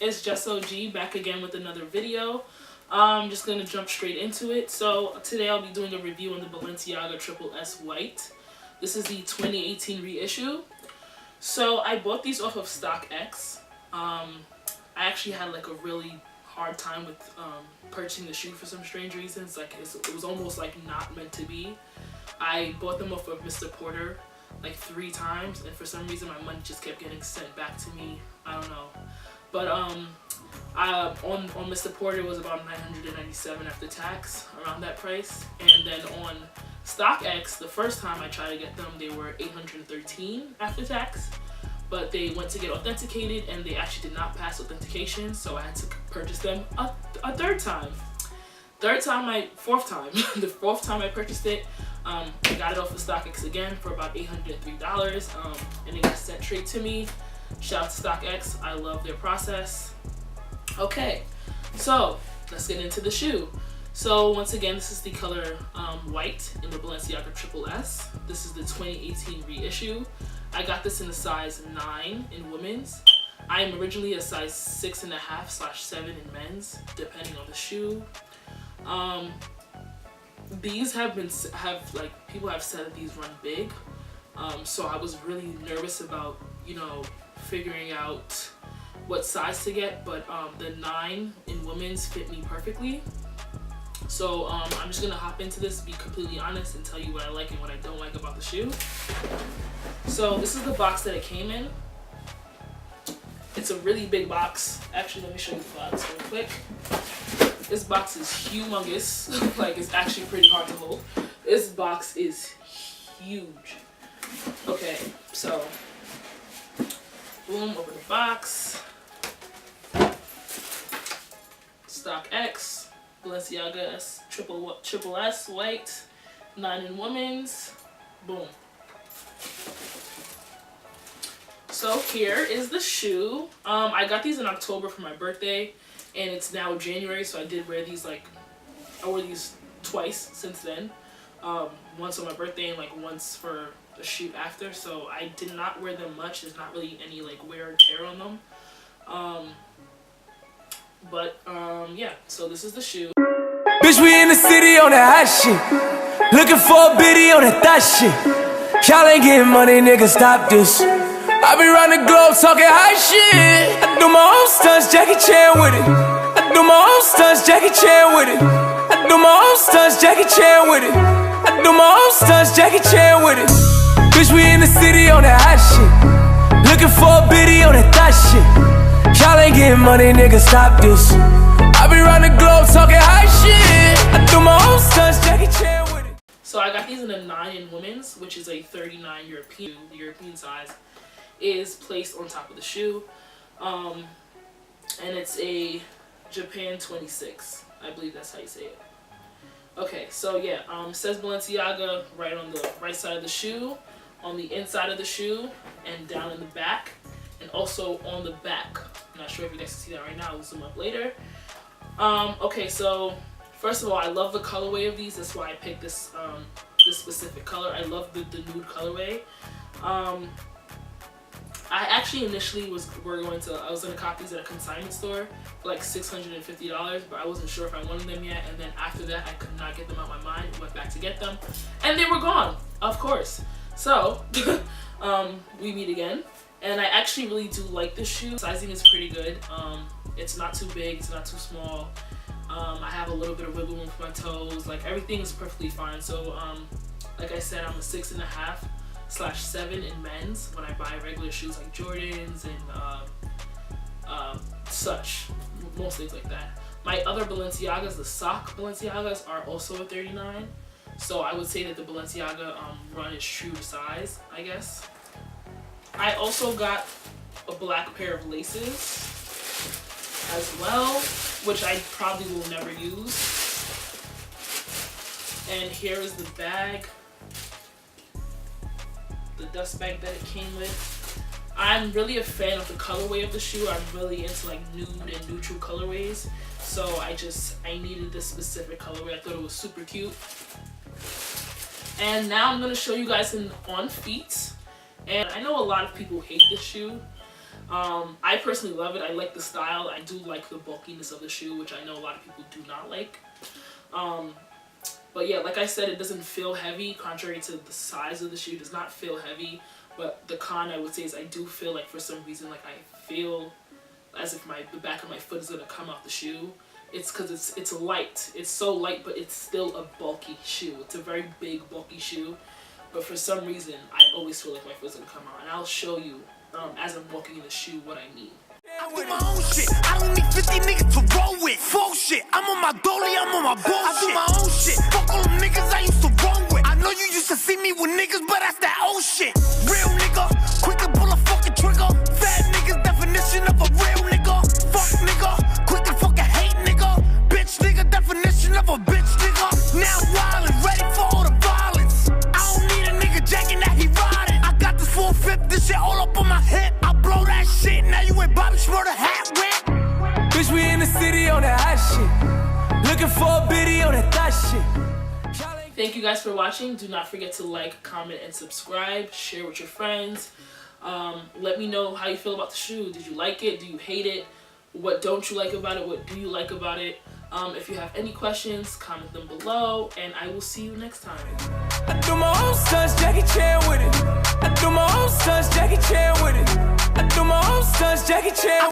It's Just OG back again with another video. I'm just gonna jump straight into it. So today I'll be doing a review on the Balenciaga Triple S White. This is the 2018 reissue. So I bought these off of StockX. I actually had like a really hard time with purchasing the shoe for some strange reasons. Like it was almost like not meant to be. I bought them off of Mr. Porter like 3 times, and for some reason my money just kept getting sent back to me. I don't know. But on Mr. Porter it was about $997 after tax, around that price. And then on StockX, the first time I tried to get them, they were $813 after tax. But they went to get authenticated and they actually did not pass authentication, so I had to purchase them a third time. Fourth time. The fourth time I purchased it, I got it off of StockX again for about $803, and it got sent straight to me. Shout out to StockX, I love their process. Okay, so let's get into the shoe. So once again, this is the color white in the Balenciaga Triple S. This is the 2018 reissue. I got this in a size 9 in women's. I am originally a size 6.5/7 in men's, depending on the shoe. These people have said that these run big. So I was really nervous about, figuring out what size to get, but the 9 in women's fit me perfectly. So I'm just gonna hop into this, be completely honest, and tell you what I like and what I don't like about the shoe. So this is the box that it came in. It's a really big box. Actually, let me show you the box real quick. This box is humongous. Like, it's actually pretty hard to hold. This box is huge. Okay, so boom, open the box. StockX, Balenciaga Triple S White, 9 in women's. Boom. So here is the shoe. I got these in October for my birthday, and it's now January, so I did wear these I wore these twice since then. Once on my birthday and once for a shoot after, so I did not wear them much. There's not really any wear or tear on them. Yeah, so this is the shoe. Bitch, we in the city on that hot shit. Looking for a biddy on that thot shit. Y'all ain't getting money, nigga, stop this. I be round the globe talking high shit. I do my own stunts, Jackie Chan with it. I do my own stunts, Jackie Chan with it. I do my own stunts, Jackie Chan with it. I do my own stunts, Jackie Chan with it. Bitch, we in the city on that hot shit. Looking for a biddy on that thot shit. Y'all ain't getting money, nigga, stop this. I be round the globe talking high shit. I do my own stunts, Jackie Chan with it. So I got these in a 9 in women's, which is a 39 European. The European size is placed on top of the shoe. And it's a Japan 26. I believe that's how you say it. Okay, so yeah, it says Balenciaga right on the right side of the shoe, on the inside of the shoe, and down in the back, and also on the back. I'm not sure if you guys can see that right now. I'll zoom up later. Okay, so first of all, I love the colorway of these. That's why I picked this this specific color. I love the nude colorway. I actually initially was gonna cop these at a consignment store for like $650, but I wasn't sure if I wanted them yet. And then after that, I could not get them out of my mind. Went back to get them, and they were gone, of course. So we meet again, and I actually really do like this shoe. Sizing is pretty good. It's not too big, it's not too small. I have a little bit of wiggle room for my toes. Like, everything is perfectly fine. So like I said, I'm a 6.5/7 in men's when I buy regular shoes like Jordans and such, most things like that. My other Balenciagas, the sock Balenciagas, are also a 39. So I would say that the Balenciaga run is true to size, I guess. I also got a black pair of laces as well, which I probably will never use. And here is the bag, the dust bag that it came with. I'm really a fan of the colorway of the shoe. I'm really into nude and neutral colorways, so I needed this specific colorway. I thought it was super cute. And now I'm gonna show you guys on feet. And I know a lot of people hate this shoe. I personally love it. I like the style. I do like the bulkiness of the shoe, which I know a lot of people do not like. But yeah, like I said, it doesn't feel heavy, contrary to the size of the shoe. It does not feel heavy. But the con, I would say, is I do feel like for some reason, like I feel as if the back of my foot is gonna come off the shoe. It's because it's light. It's so light, but it's still a bulky shoe. It's a very big, bulky shoe. But for some reason, I always feel like my foot's gonna come out. And I'll show you as I'm walking in the shoe what I mean. I do my own shit. I don't need 50 niggas to roll with. Full shit. I'm on my dolly, I'm on my bullshit. I do my own shit. Fuck all them niggas I used to roll with. I know you used to see me with niggas, but that's that old shit. Real nigga, quick to pull a fucking trigger. Fat niggas, definition of a real nigga. Fuck nigga, quick to fucking hate nigga. Bitch nigga, definition of a bitch nigga. Now wild and ready for all the violence. I don't need a nigga jacking that he riding. I got this 4-5, this shit all up on my hip. I blow that shit, now you ain't Bobby Schmurder hat whip. Bitch, we in the city on that hot shit. Looking for a biddy on that thot shit. Thank you guys for watching. Do not forget to like, comment, and subscribe. Share with your friends. Let me know how you feel about the shoe. Did you like it? Do you hate it? What don't you like about it? What do you like about it? If you have any questions, comment them below, and I will see you next time. I do my own stunts, Jackie Chan with it. I do my own stunts, Jackie Chan with it. I do my own stunts, Jackie Chan.